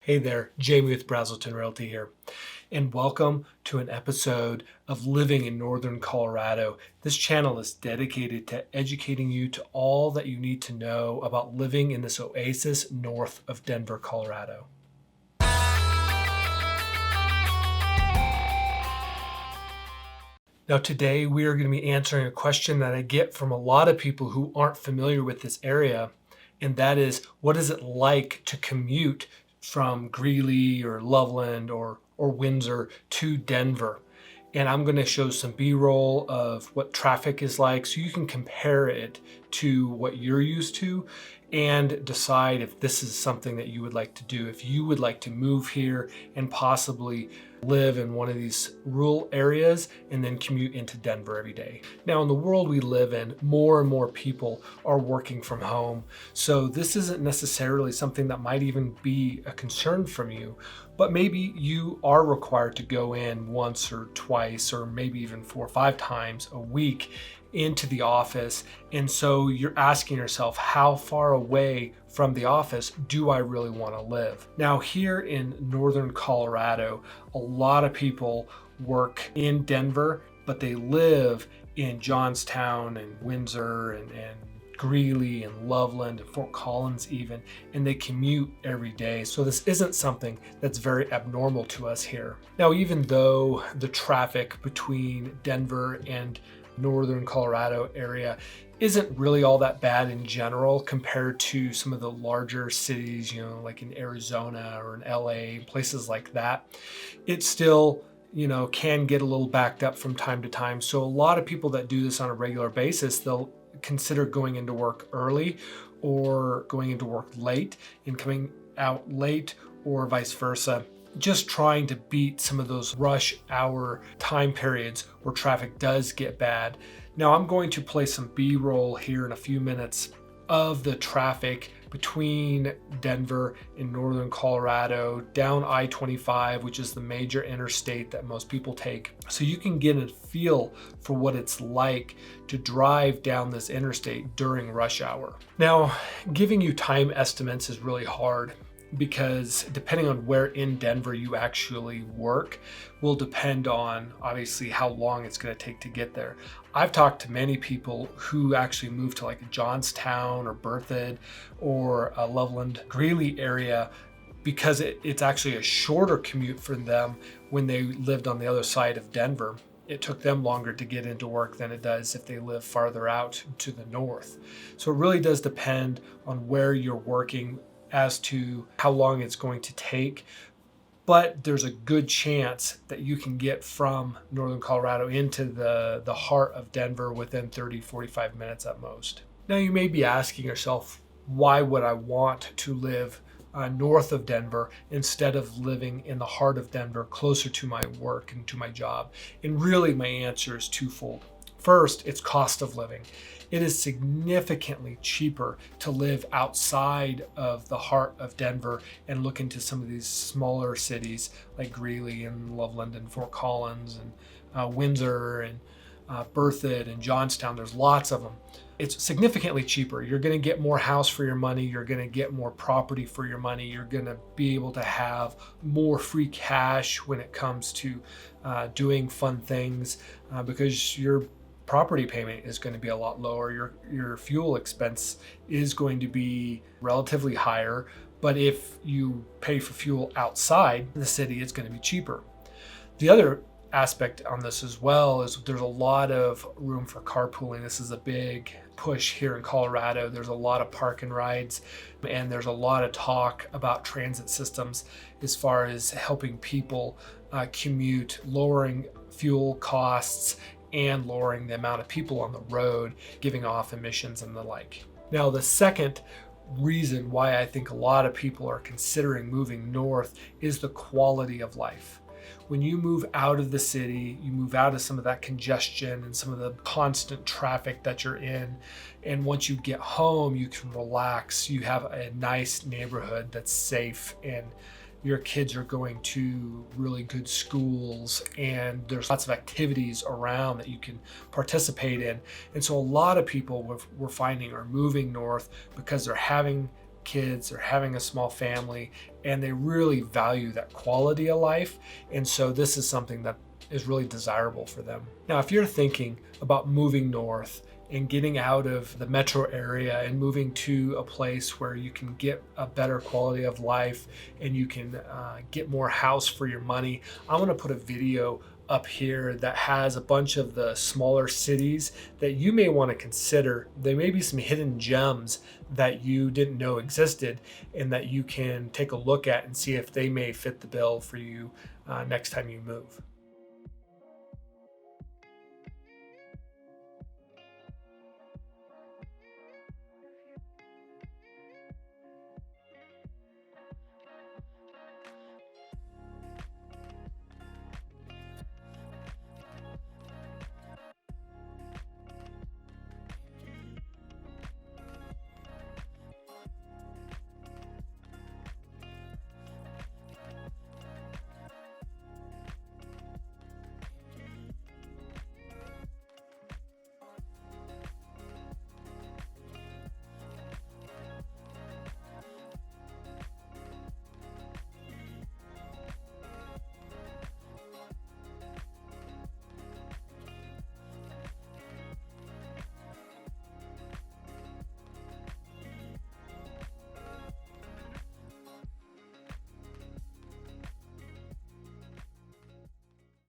Hey there, Jamie with Brazelton Realty here, and welcome to an episode of Living in Northern Colorado. This channel is dedicated to educating you to all that you need to know about living in this oasis north of Denver, Colorado. Now today we are going to be answering a question that I get from a lot of people who aren't familiar with this area, and that is, what is it like to commute from Greeley or Loveland or Windsor to Denver? And I'm going to show some B-roll of what traffic is like so you can compare it to what you're used to and decide if this is something that you would like to do. If you would like to move here and possibly live in one of these rural areas and then commute into Denver every day. Now, in the world we live in, more and more people are working from home. So this isn't necessarily something that might even be a concern from you, but maybe you are required to go in once or twice, or maybe even 4 or 5 times a week into the office. And so you're asking yourself, how far away from the office do I really want to live? Now, here in Northern Colorado, a lot of people work in Denver, but they live in Johnstown and Windsor and Greeley and Loveland and Fort Collins even, and they commute every day. So this isn't something that's very abnormal to us here. Now, even though the traffic between Denver and Northern Colorado area isn't really all that bad in general compared to some of the larger cities, like in Arizona or in LA, places like that, it still, can get a little backed up from time to time. So a lot of people that do this on a regular basis, they'll consider going into work early or going into work late and coming out late, or vice versa, just trying to beat some of those rush hour time periods where traffic does get bad. Now, I'm going to play some B-roll here in a few minutes of the traffic between Denver and Northern Colorado down I-25, which is the major interstate that most people take. So you can get a feel for what it's like to drive down this interstate during rush hour. Now, giving you time estimates is really hard, because depending on where in Denver you actually work will depend on obviously how long it's going to take to get there. I've talked to many people who actually moved to like Johnstown or Berthoud or a Loveland, Greeley area because it's actually a shorter commute for them when they lived on the other side of Denver. It took them longer to get into work than it does if they live farther out to the north. So it really does depend on where you're working as to how long it's going to take, but there's a good chance that you can get from Northern Colorado into the heart of Denver within 30-45 minutes at most. Now, you may be asking yourself, why would I want to live north of Denver instead of living in the heart of Denver, closer to my work and to my job? And really, my answer is twofold. First, it's cost of living. It is significantly cheaper to live outside of the heart of Denver and look into some of these smaller cities like Greeley and Loveland and Fort Collins and Windsor and Berthoud and Johnstown. There's lots of them. It's significantly cheaper. You're going to get more house for your money. You're going to get more property for your money. You're going to be able to have more free cash when it comes to doing fun things because your property payment is going to be a lot lower. Your fuel expense is going to be relatively higher, but if you pay for fuel outside the city, it's going to be cheaper. The other aspect on this as well is there's a lot of room for carpooling. This is a big push here in Colorado. There's a lot of park and rides, and there's a lot of talk about transit systems as far as helping people commute, lowering fuel costs, and lowering the amount of people on the road, giving off emissions and the like. Now, the second reason why I think a lot of people are considering moving north is the quality of life. When you move out of the city, you move out of some of that congestion and some of the constant traffic that you're in. And once you get home, you can relax. You have a nice neighborhood that's safe, and your kids are going to really good schools, and there's lots of activities around that you can participate in. And so a lot of people we're finding are moving north because they're having kids or having a small family, and they really value that quality of life. And so this is something that is really desirable for them. Now, if you're thinking about moving north and getting out of the metro area and moving to a place where you can get a better quality of life and you can get more house for your money, I'm going to put a video up here that has a bunch of the smaller cities that you may want to consider. There may be some hidden gems that you didn't know existed and that you can take a look at and see if they may fit the bill for you next time you move.